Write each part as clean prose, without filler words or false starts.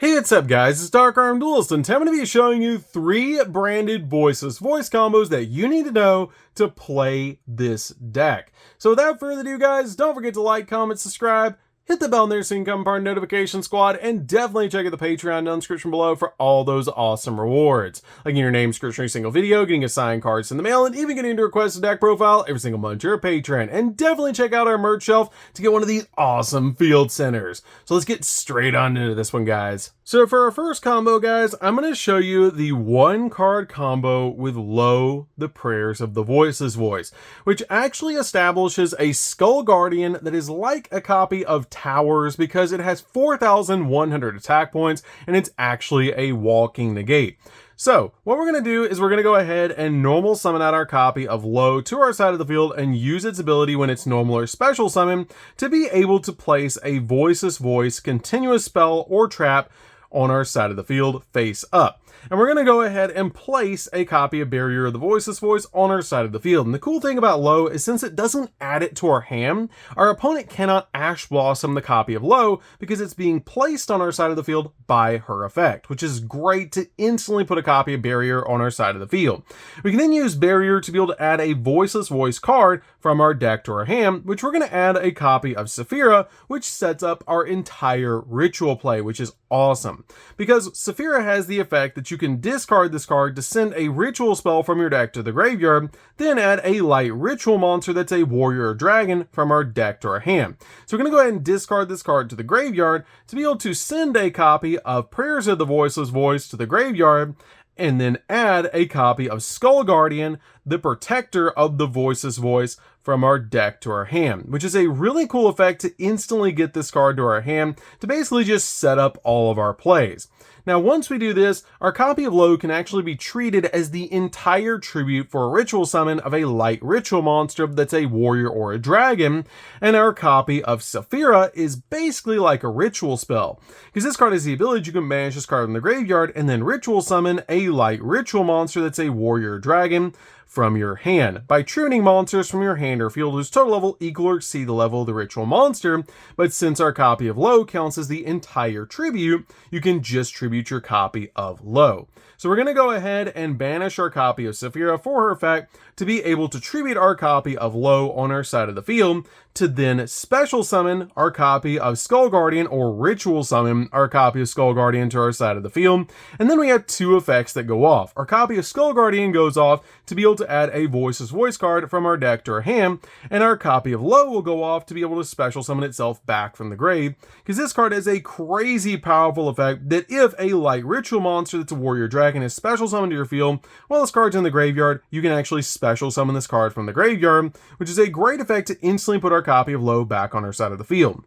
Hey, what's up guys, it's DarkArmedDuelist, and today I'm going to be showing you 3 branded Voiceless Voice combos that you need to know to play this deck. So without further ado guys, don't forget to like, comment, subscribe, hit the bell in there so you can become part of the notification squad, and definitely check out the Patreon down in the description below for all those awesome rewards. Like getting your name scratched for every single video, getting assigned cards in the mail, and even getting to request a deck profile every single month to your Patreon. And definitely check out our merch shelf to get one of these awesome field centers. So let's get straight on into this one guys. So for our first combo guys, I'm going to show you the 1-card combo with Lo, the Prayers of the Voiceless Voice, which actually establishes a Skull Guardian that is like a copy of Towers because it has 4,100 attack points and it's actually a walking negate. So what we're going to do is we're going to go ahead and normal summon out our copy of Lo to our side of the field and use its ability when it's normal or special summon to be able to place a Voiceless Voice continuous spell or trap on our side of the field face up. And we're going to go ahead and place a copy of Barrier of the Voiceless Voice on our side of the field. And the cool thing about Lo is since it doesn't add it to our hand, our opponent cannot Ash Blossom the copy of Lo because it's being placed on our side of the field by her effect, which is great to instantly put a copy of Barrier on our side of the field. We can then use Barrier to be able to add a Voiceless Voice card from our deck to our hand, which we're going to add a copy of Saphira, which sets up our entire ritual play, which is awesome. Because Saphira has the effect that you can discard this card to send a ritual spell from your deck to the graveyard, then add a light ritual monster that's a warrior or dragon from our deck to our hand. So we're going to go ahead and discard this card to the graveyard to be able to send a copy of Prayers of the Voiceless Voice to the graveyard, and then add a copy of Skull Guardian, the Protector of the Voiceless Voice, from our deck to our hand, which is a really cool effect to instantly get this card to our hand to basically just set up all of our plays. Now, once we do this, our copy of Lo can actually be treated as the entire tribute for a ritual summon of a light ritual monster that's a warrior or a dragon, and our copy of Saphira is basically like a ritual spell, because this card has the ability you can banish this card in the graveyard and then ritual summon a light ritual monster that's a warrior or dragon from your hand by tributing monsters from your hand or field whose total level equal or exceed the level of the ritual monster. But since our copy of Lo counts as the entire tribute, you can just tribute your copy of Lo. So we're going to go ahead and banish our copy of Saphira for her effect to be able to tribute our copy of Lo on our side of the field, to then special summon our copy of Skull Guardian or ritual summon our copy of Skull Guardian to our side of the field. And then we have 2 effects that go off. Our copy of Skull Guardian goes off to be able to add a Voiceless Voice card from our deck to our hand, and our copy of Lo will go off to be able to special summon itself back from the grave, because this card has a crazy powerful effect that if a light ritual monster that's a warrior dragon is special summoned to your field while this card's in the graveyard, you can actually special summon this card from the graveyard, which is a great effect to instantly put our copy of Lo back on our side of the field.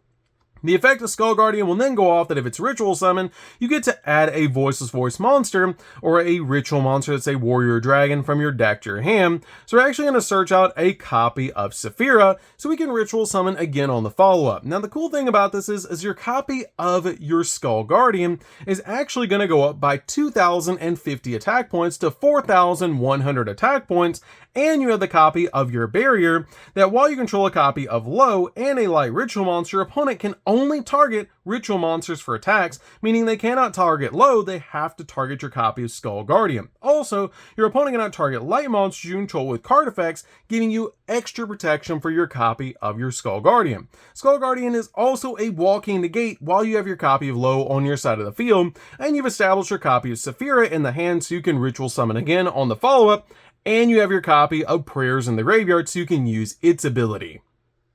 The effect of Skull Guardian will then go off that if it's ritual summon, you get to add a Voiceless Voice monster or a ritual monster that's a warrior or dragon from your deck to your hand. So we're actually going to search out a copy of Saphira so we can ritual summon again on the follow-up. Now the cool thing about this is your copy of your Skull Guardian is actually going to go up by 2,050 attack points to 4,100 attack points, and you have the copy of your Barrier that while you control a copy of Lo and a light ritual monster, your opponent can only target ritual monsters for attacks, meaning they cannot target Lo, they have to target your copy of Skull Guardian. Also, your opponent cannot target light monsters you control with card effects, giving you extra protection for your copy of your Skull Guardian. Skull Guardian is also a walking negate while you have your copy of Lo on your side of the field, and you've established your copy of Saphira in the hand so you can ritual summon again on the follow-up, and you have your copy of Prayers in the graveyard so you can use its ability.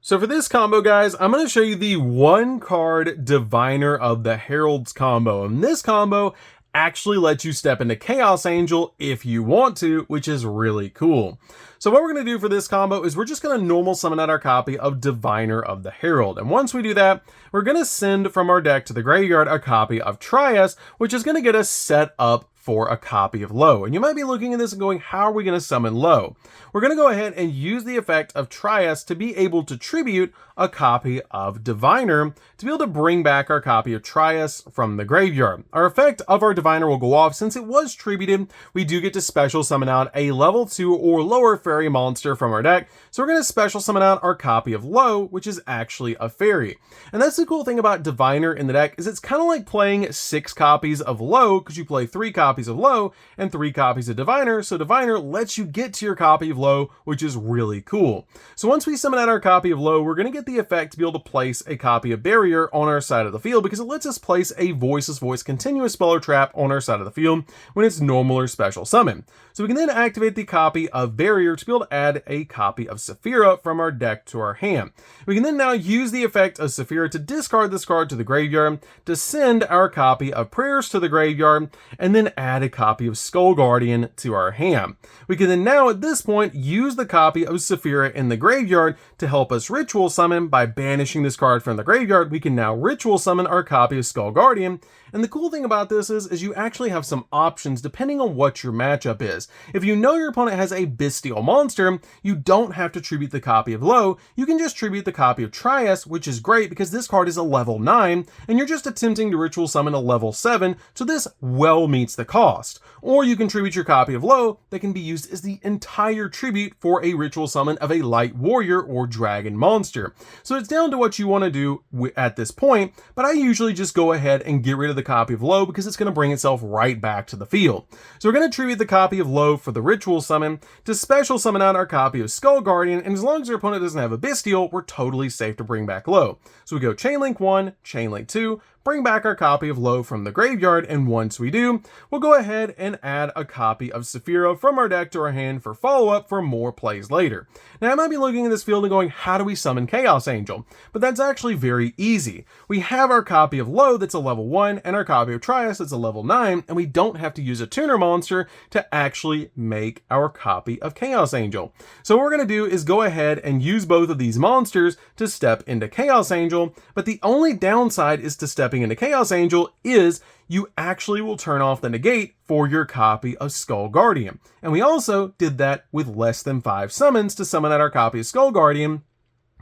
So for this combo, guys, I'm going to show you the 1-card Diviner of the Heralds combo. And this combo actually lets you step into Chaos Angel if you want to, which is really cool. So what we're going to do for this combo is we're just going to normal summon out our copy of Diviner of the Herald. And once we do that, we're going to send from our deck to the graveyard a copy of Trias, which is going to get us set up for a copy of Lo. And you might be looking at this and going, how are we going to summon Lo? We're going to go ahead and use the effect of Trias to be able to tribute a copy of Diviner to be able to bring back our copy of Trias from the graveyard. Our effect of our Diviner will go off since it was tributed. We do get to special summon out a level 2 or lower fairy monster from our deck, so we're going to special summon out our copy of Lo, which is actually a fairy. And that's the cool thing about Diviner in the deck, is it's kind of like playing 6 copies of Lo, because you play 3 copies of Lo and 3 copies of Diviner, so Diviner lets you get to your copy of Lo, which is really cool. So once we summon out our copy of Lo, we're going to get the effect to be able to place a copy of Barrier on our side of the field, because it lets us place a Voiceless Voice continuous spell or trap on our side of the field when it's normal or special summon. So we can then activate the copy of Barrier to be able to add a copy of Saphira from our deck to our hand. We can then now use the effect of Saphira to discard this card to the graveyard, to send our copy of Prayers to the graveyard, and then add a copy of Skull Guardian to our hand. We can then now at this point use the copy of Saphira in the graveyard to help us ritual summon. By banishing this card from the graveyard, we can now ritual summon our copy of Skull Guardian. And the cool thing about this is you actually have some options depending on what your matchup is. If you know your opponent has a Bestial monster, you don't have to tribute the copy of Lo, you can just tribute the copy of Trias, which is great because this card is a level 9, and you're just attempting to ritual summon a level 7, so this well meets the cost. Or you can tribute your copy of Lo that can be used as the entire tribute for a ritual summon of a light warrior or dragon monster. So it's down to what you want to do at this point, but I usually just go ahead and get rid of the copy of Lo because it's going to bring itself right back to the field. So we're going to tribute the copy of Lo for the ritual summon to special summon out our copy of Skull Guardian, and as long as your opponent doesn't have a Bestial, we're totally safe to bring back Lo. So we go Chainlink 1, Chainlink 2, bring back our copy of Lo from the graveyard, and once we do, we'll go ahead and add a copy of Saphira from our deck to our hand for follow-up for more plays later. Now I might be looking at this field and going, how do we summon Chaos Angel? But that's actually very easy. We have our copy of Lo that's a level 1 and our copy of Trias that's a level 9, and we don't have to use a tuner monster to actually make our copy of Chaos Angel. So what we're going to do is go ahead and use both of these monsters to step into Chaos Angel, but the only downside is to stepping into Chaos Angel is you actually will turn off the negate for your copy of Skull Guardian. And we also did that with less than 5 summons to summon out our copy of Skull Guardian,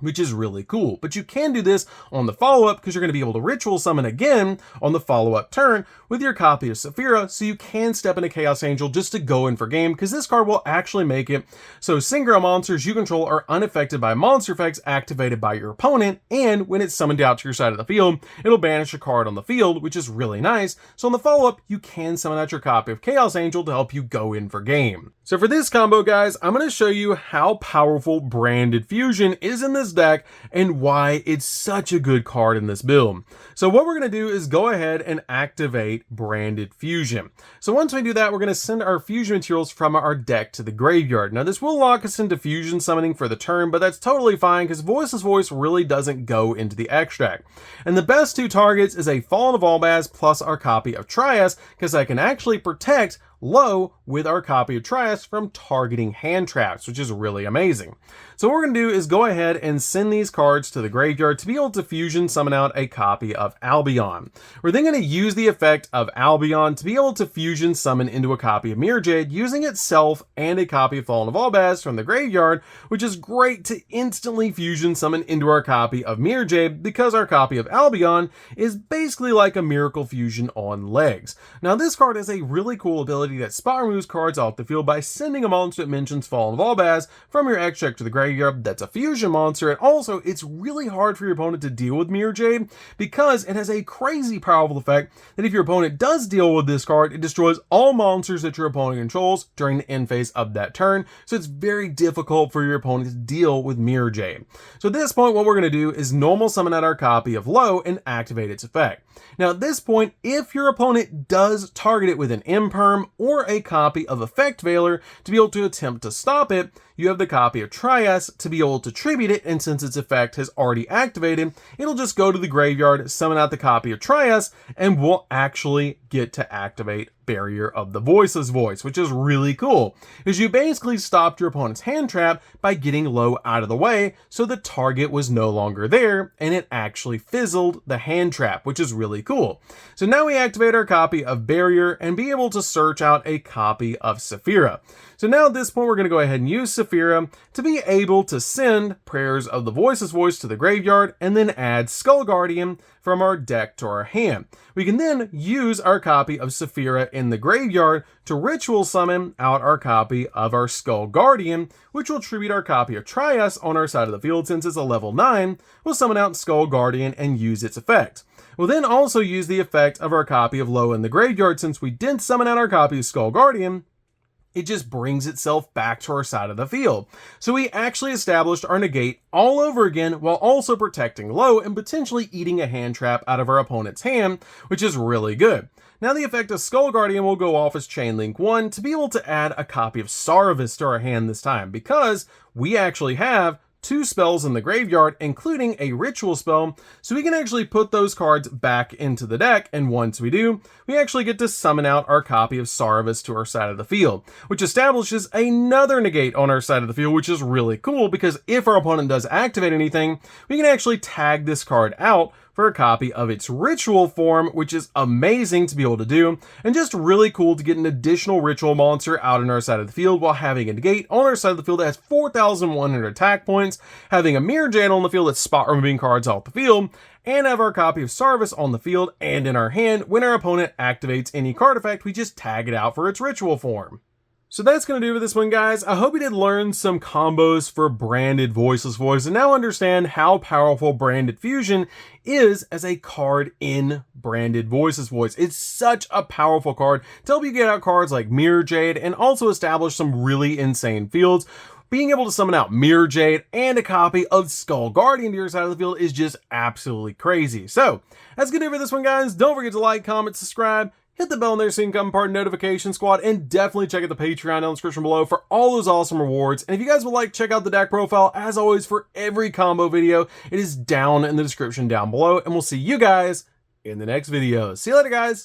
which is really cool. But you can do this on the follow-up because you're going to be able to ritual summon again on the follow-up turn with your copy of Saphira, so you can step into Chaos Angel just to go in for game, because this card will actually make it so synchro monsters you control are unaffected by monster effects activated by your opponent, and when it's summoned out to your side of the field, it'll banish a card on the field, which is really nice. So on the follow-up, you can summon out your copy of Chaos Angel to help you go in for game. So for this combo, guys, I'm going to show you how powerful Branded Fusion is in this deck and why it's such a good card in this build. So what we're going to do is go ahead and activate Branded Fusion. So once we do that, we're going to send our fusion materials from our deck to the graveyard. Now this will lock us into fusion summoning for the turn, but that's totally fine because Voiceless Voice really doesn't go into the extract. And the best 2 targets is a Fallen of Albaz plus our copy of Trias, because I can actually protect Lo with our copy of Trias from targeting hand traps, which is really amazing. So what we're going to do is go ahead and send these cards to the graveyard to be able to fusion summon out a copy of Albion. We're then going to use the effect of Albion to be able to fusion summon into a copy of Mirrorjade using itself and a copy of Fallen of Albaz from the graveyard, which is great to instantly fusion summon into our copy of Mirrorjade because our copy of Albion is basically like a Miracle Fusion on legs. Now this card has a really cool ability that spot removes cards off the field by sending a monster that mentions Fallen of Albaz from your extract to the graveyard that's a fusion monster, and also it's really hard for your opponent to deal with Mirrorjade because it has a crazy powerful effect that if your opponent does deal with this card, it destroys all monsters that your opponent controls during the end phase of that turn, so it's very difficult for your opponent to deal with Mirrorjade. So at this point, what we're going to do is normal summon out our copy of Lo and activate its effect. Now at this point, if your opponent does target it with an Imperm or a copy of Effect Veiler to be able to attempt to stop it, you have the copy of Trias to be able to tribute it, and since its effect has already activated, it'll just go to the graveyard, summon out the copy of Trias, and we'll actually get to activate Barrier of the Voiceless Voice, which is really cool, because you basically stopped your opponent's hand trap by getting low out of the way, so the target was no longer there, and it actually fizzled the hand trap, which is really cool. So now we activate our copy of Barrier and be able to search out a copy of Saphira. So now at this point, we're going to go ahead and use Saphira to be able to send Prayers of the Voiceless Voice to the graveyard and then add Skull Guardian from our deck to our hand. We can then use our copy of Saphira in the graveyard to ritual summon out our copy of our Skull Guardian, which will tribute our copy of Trias on our side of the field. Since it's a level 9, we'll summon out Skull Guardian and use its effect. We'll then also use the effect of our copy of Low in the graveyard. Since we did summon out our copy of Skull Guardian, it just brings itself back to our side of the field. So we actually established our negate all over again while also protecting Low and potentially eating a hand trap out of our opponent's hand, which is really good. Now the effect of Skull Guardian will go off as Chain Link 1 to be able to add a copy of Saravis to our hand this time, because we actually have 2 spells in the graveyard, including a ritual spell, so we can actually put those cards back into the deck, and once we do, we actually get to summon out our copy of Saravis to our side of the field, which establishes another negate on our side of the field, which is really cool, because if our opponent does activate anything, we can actually tag this card out for a copy of its ritual form, which is amazing to be able to do, and just really cool to get an additional ritual monster out on our side of the field while having a negate on our side of the field that has 4,100 attack points, having a Mirror Jade on the field that's spot removing cards off the field, and have our copy of Saravis on the field and in our hand. When our opponent activates any card effect, we just tag it out for its ritual form. So that's going to do for this one, guys. I hope you did learn some combos for Branded Voiceless Voice and now understand how powerful Branded Fusion is as a card in Branded Voiceless Voice. It's such a powerful card to help you get out cards like Mirror Jade and also establish some really insane fields. Being able to summon out Mirror Jade and a copy of Skull Guardian to your side of the field is just absolutely crazy. So that's going to do for this one, guys. Don't forget to like, comment, subscribe. Hit the bell in there so you can become part of the notification squad, and definitely check out the Patreon down in the description below for all those awesome rewards. And if you guys would like, check out the deck profile, as always, for every combo video. It is down in the description down below, and we'll see you guys in the next video. See you later, guys.